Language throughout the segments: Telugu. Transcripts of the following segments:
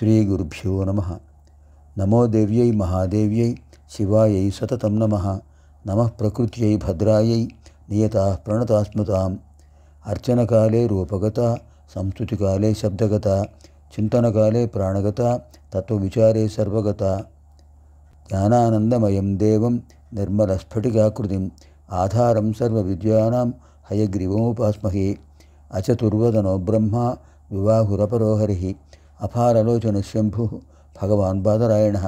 శ్రీగురుభ్యో నమః. నమో దేవ్యై మహాదేవ్యై శివాయై సతతం నమః. నమః ప్రకృత్యై భద్రాయై నియతాః ప్రణతాస్మతాం. అర్చనకాలే రూపగత, సంస్తుతికాలే శబ్దగత, చింతనకాలే ప్రాణగత, తత్వవిచారే సర్వగత. జ్ఞానానందమయం దేవం నిర్మలస్ఫటికాకృతిం ఆధారం సర్వవిద్యానాం హయగ్రీవముపాస్మహే. అచతుర్వదనో బ్రహ్మ వివాహురపరో హరిః. అపారలోచన శంభు భగవాన్ బాదరాయణ.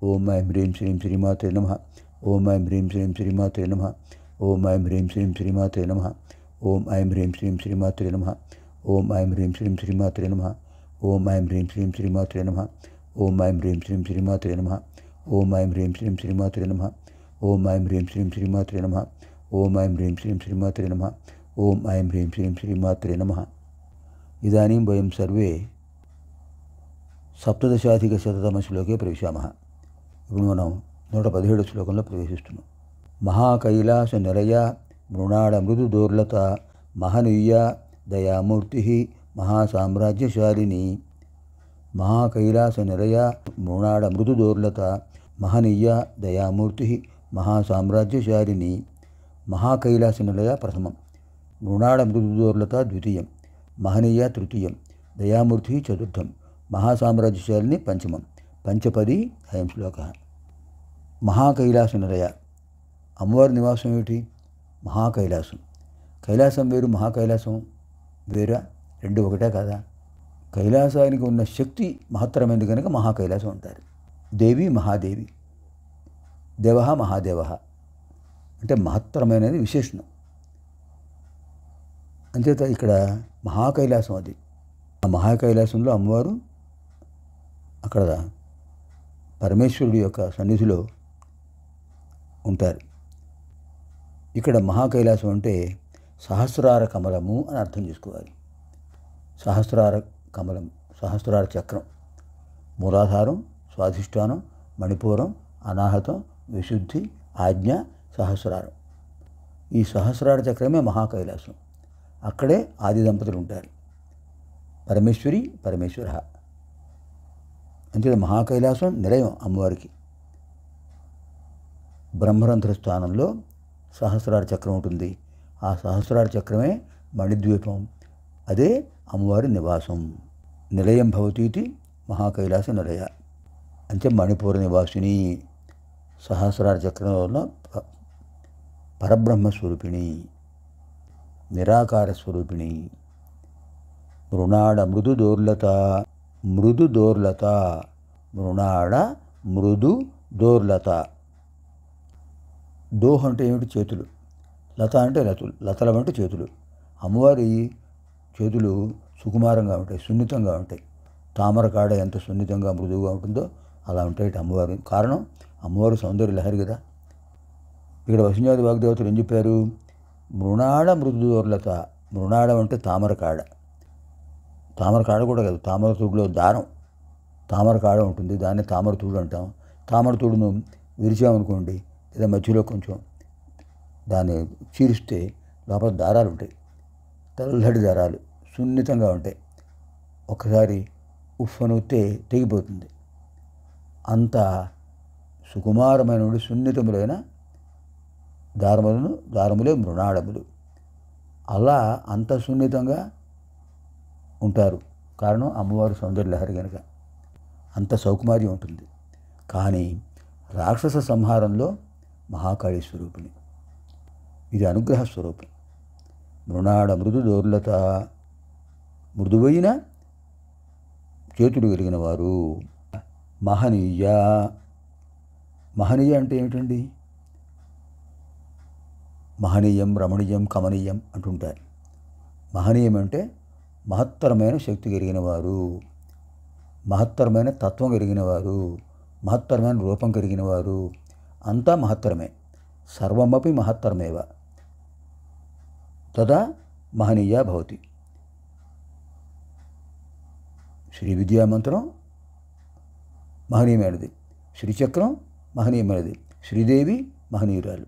ఓం ఐం హ్రీం శ్రీం శ్రీమాతే నమః. ఓం ఐం హ్రీం శ్రీం శ్రీమాతే నమః. ఓం ఐం హ్రీం శ్రీం శ్రీమాతే నమః. ఓం ఐం హ్రీం శ్రీం శ్రీమాతే నమః. ఓం ఐం హ్రీం శ్రీం శ్రీమాతే నమః. ఓం ఐం హ్రీం శ్రీం శ్రీమాతే నమః. ఓం ఐం హ్రీం శ్రీం శ్రీమాతే నమః. ఓం ఐం హ్రీం శ్రీం శ్రీమాతే నమః. ఓం ఐం హ్రీం శ్రీం శ్రీమాతే నమః. ఓం ఐం హ్రీం శ్రీం శ్రీమాతే నమః. ఓం ఐం హ్రీం శ్రీం శ్రీమాతే నమః. ఇదానీం వయం సర్వే సప్తదశాధికశతతమ శ్లోకే ప్రవేశామः. ఇప్పుడు మనం 117 శ్లోకంలో ప్రవేశిస్తున్నాం. మహాకైలాస నిలయ మృణాళ మృదు దోర్లత మహనీయ దయామూర్తి మహాసామ్రాజ్యశాలిని. మహాకైలాస నిలయ మృణాళ మృదు దోర్లత మహనీయ దయామూర్తి మహాసామ్రాజ్యశాలిని. మహాకైలాస నిలయ ప్రథమం, మృణాళ మృదు దోర్లత ద్వితీయం, మహనీయ తృతీయం, దయామూర్తి చతుర్థం, మహాసామ్రాజ్యశాలిని పంచమం. పంచపది అయం శ్లోక. మహాకైలాస నిలయ అమ్మవారి నివాసం ఏమిటి? మహాకైలాసం. కైలాసం వేరు, మహాకైలాసం వేరా? రెండు ఒకటే కదా? కైలాసానికి ఉన్న శక్తి మహత్తరమైనది కనుక మహాకైలాసం అంటారు. దేవి మహాదేవి, దేవ మహాదేవ అంటే మహత్తరమైనది విశేషణం. అంచేత ఇక్కడ మహాకైలాసం అది. ఆ మహాకైలాసంలో అమ్మవారు అక్కడ పరమేశ్వరుడి యొక్క సన్నిధిలో ఉంటారు. ఇక్కడ మహాకైలాసం అంటే సహస్రార కమలము అని అర్థం చేసుకోవాలి. సహస్రార కమలం, సహస్రార చక్రం, మూలాధారం, స్వాధిష్టానం, మణిపూరం, అనాహతం, విశుద్ధి, ఆజ్ఞ, సహస్రారం. ఈ సహస్రార చక్రమే మహాకైలాసం. అక్కడే ఆది దంపతులు ఉంటారు, పరమేశ్వరి పరమేశ్వర. అంతే మహాకైలాసం నిలయం అమ్మవారికి. బ్రహ్మరంధ్ర స్థానంలో సహస్రార చక్రం ఉంటుంది. ఆ సహస్రార చక్రమే మణిద్వీపం. అదే అమ్మవారి నివాసం. నిలయం భవతీతి మహాకైలాస నిలయ. అంటే మణిపూర నివాసిని, సహస్రార చక్రంలో ఉన్న పరబ్రహ్మస్వరూపిణి, నిరాకార స్వరూపిణి. మృణాళ మృదు దోర్లత, మృదు దోర్లత, మృణాళ మృదు దోర్లత. దోహ్ అంటే ఏమిటి? చేతులు. లత అంటే లతలు, లతలం అంటే చేతులు. అమ్మవారి చేతులు సుకుమారంగా ఉంటాయి, సున్నితంగా ఉంటాయి. తామర కాడ ఎంత సున్నితంగా మృదువుగా ఉంటుందో అలా ఉంటాయి అమ్మవారి. కారణం అమ్మవారు సౌందర్య లహరి కదా. ఇక్కడ వసుంజాది వాగ్దేవతలు ఏం చెప్పారు? మృణాళ మృదు దోర్లత. మృణాళం అంటే తామర కాడ. తామర కాడ కూడా కాదు, తామర తూడులో దారం తామర కాడ ఉంటుంది, దాన్ని తామర తూడు అంటాం. తామర తూడును విరిచామనుకోండి, లేదా మధ్యలో కొంచెం దాన్ని చీరిస్తే లోపల దారాలు ఉంటాయి, తెల్లటి దారాలు సున్నితంగా ఉంటాయి. ఒకసారి ఉఫ్ఫనుతే తెగిపోతుంది. అంత సుకుమారమైన సున్నితములైన దారములే మృణాళములు. అలా అంత సున్నితంగా ఉంటారు. కారణం అమ్మవారు సౌందర్యలహరి కనుక అంత సౌకుమార్యం ఉంటుంది. కానీ రాక్షస సంహారంలో మహాకాళీ స్వరూపిణి. ఇది అనుగ్రహ స్వరూపం. మృణాళ మృదు దోర్లత, మృదువైన చేతులు కలిగిన వారు. మహనీయ. మహనీయ అంటే ఏమిటండి? మహనీయం, రమణీయం, కమనీయం అంటుంటారు. మహనీయం అంటే మహత్తరమైన శక్తి కలిగిన వారు, మహత్తరమైన తత్వం కలిగిన వారు, మహత్తరమైన రూపం కలిగిన వారు. అంతా మహత్తరమే. సర్వమపి మహత్తరమేవ తదా మహనీయ భవతి. శ్రీ విద్యామంత్రం మహనీయమైనది, శ్రీచక్రం మహనీయమైనది, శ్రీదేవి మహనీయురాలు.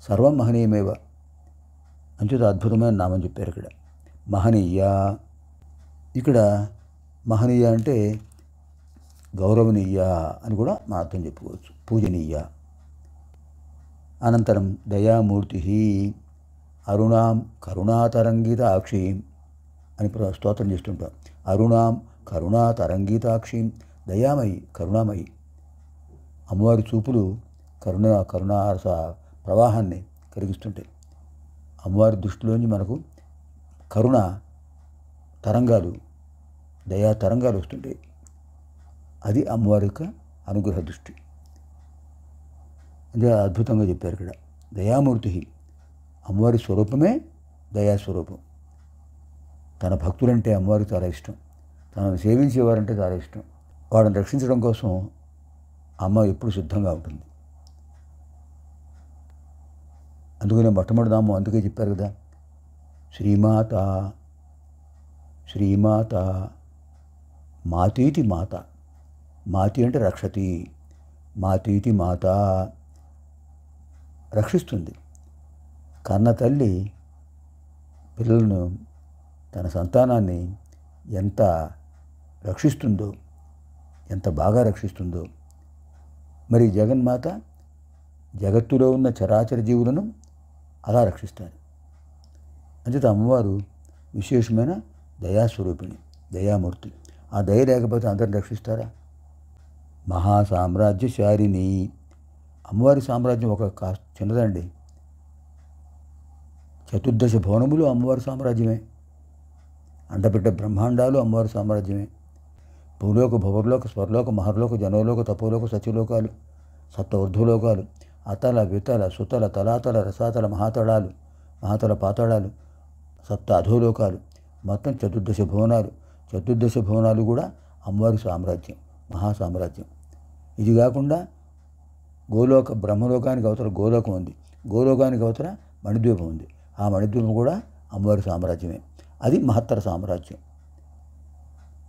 సర్వం మహనీయమేవ. అంచేత అద్భుతమైన నామం చెప్పారు ఇక్కడ మహనీయ. ఇక్కడ మహనీయ అంటే గౌరవనీయ అని కూడా మనం అర్థం చెప్పుకోవచ్చు. పూజనీయ. అనంతరం దయామూర్తి అరుణాం కరుణాతరంగితాక్షీం అని స్తోత్రం చేస్తుంటాం. అరుణాం కరుణాతరంగితాక్షీం, దయామయి, కరుణామయి. అమ్మవారి చూపులు కరుణారస ప్రవాహాన్ని కలిగిస్తుంటాయి. అమ్మవారి దృష్టిలోంచి మనకు కరుణ తరంగాలు, దయా తరంగాలు వస్తుంటాయి. అది అమ్మవారి యొక్క అనుగ్రహ దృష్టి. అదే అద్భుతంగా చెప్పారు ఇక్కడ. దయామూర్తి, అమ్మవారి స్వరూపమే దయాస్వరూపం. తన భక్తులంటే అమ్మవారికి చాలా ఇష్టం. తనను సేవించేవారంటే చాలా ఇష్టం. వాళ్ళని రక్షించడం కోసం అమ్మ ఎప్పుడు సిద్ధంగా ఉంటుంది. అందుకనే మొట్టమొదటి నామం అందుకే చెప్పారు కదా, శ్రీమాత. శ్రీమాత మాతీతి మాత. మాతి అంటే రక్షతి. మాతీతి మాత, రక్షిస్తుంది. కన్న తల్లి పిల్లలను, తన సంతానాన్ని ఎంత రక్షిస్తుందో, ఎంత బాగా రక్షిస్తుందో. మరి జగన్మాత జగత్తులో ఉన్న చరాచర జీవులను అలా రక్షిస్తారు. అంచేత అమ్మవారు విశేషమైన దయాస్వరూపిణి, దయామూర్తి. ఆ దయ లేకపోతే అందరిని రక్షిస్తారా? మహాసామ్రాజ్యశారిణి. అమ్మవారి సామ్రాజ్యం ఒక చిన్నదండి. చతుర్దశ భువనములు అమ్మవారి సామ్రాజ్యమే. అండబిడ్డ బ్రహ్మాండాలు అమ్మవారి సామ్రాజ్యమే. భూలోక, భువర్లోక, స్వర్లోక, మహర్లోక, జనోలోక, తపోలోక, సత్యలోకాలు, సప్తవర్ధలోకాలు, అతల, వితల, సుతల, తలాతల, రసాతల, మహాతళాలు, మహాతల పాతాళాలు, సప్త అధోలోకాలు, మొత్తం చతుర్దశ భువనాలు. చతుర్దశ భువనాలు కూడా అమ్మవారి సామ్రాజ్యం, మహాసామ్రాజ్యం. ఇది కాకుండా గోలోక, బ్రహ్మలోకానికి అవతల గోలోకం ఉంది. గోలోకానికి అవతల మణిద్వీపం ఉంది. ఆ మణిద్వీపం కూడా అమ్మవారి సామ్రాజ్యమే. అది మహత్తర సామ్రాజ్యం.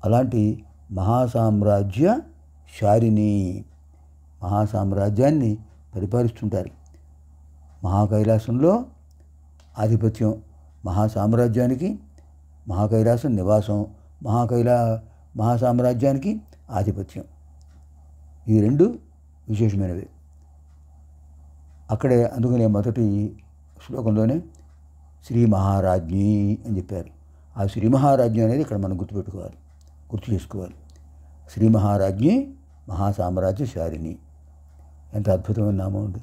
అలాంటి మహాసామ్రాజ్య శారిణి, మహాసామ్రాజ్యాన్ని పరిపాలిస్తుంటారు. మహాకైలాసంలో ఆధిపత్యం, మహాసామ్రాజ్యానికి మహాకైలాసం నివాసం, మహాసామ్రాజ్యానికి ఆధిపత్యం. ఈ రెండు విశేషమైనవి. అక్కడే అందుకనే మొదటి శ్లోకంలోనే శ్రీ మహారాజ్ఞి అని చెప్పారు. ఆ శ్రీ మహారాజ్ఞి అనేది ఇక్కడ మనం గుర్తు చేసుకోవాలి. శ్రీ మహారాజ్ఞి మహాసామ్రాజ్య శారిణి. ఎంత అద్భుతమైన నామం ఉంది.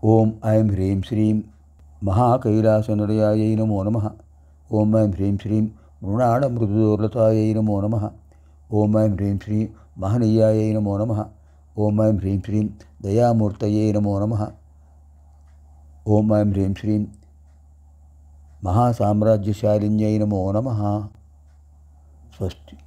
ఓం ఐం హ్రీం శ్రీం మహాకైలాసనిలయాయై నమో నమః. ఓం ఐం హ్రీం శ్రీం మృణాళ మృదుదోర్లతాయై నమో నమః. ఓం ఐం హ్రీం శ్రీం మహనీయాయై నమో నమః. ఓం ఐం హ్రీం శ్రీం దయామూర్తయే నమో నమః. ఓం ఐం హ్రీం శ్రీం మహాసామ్రాజ్యశాలిన్యై నమో నమః. స్వస్తి.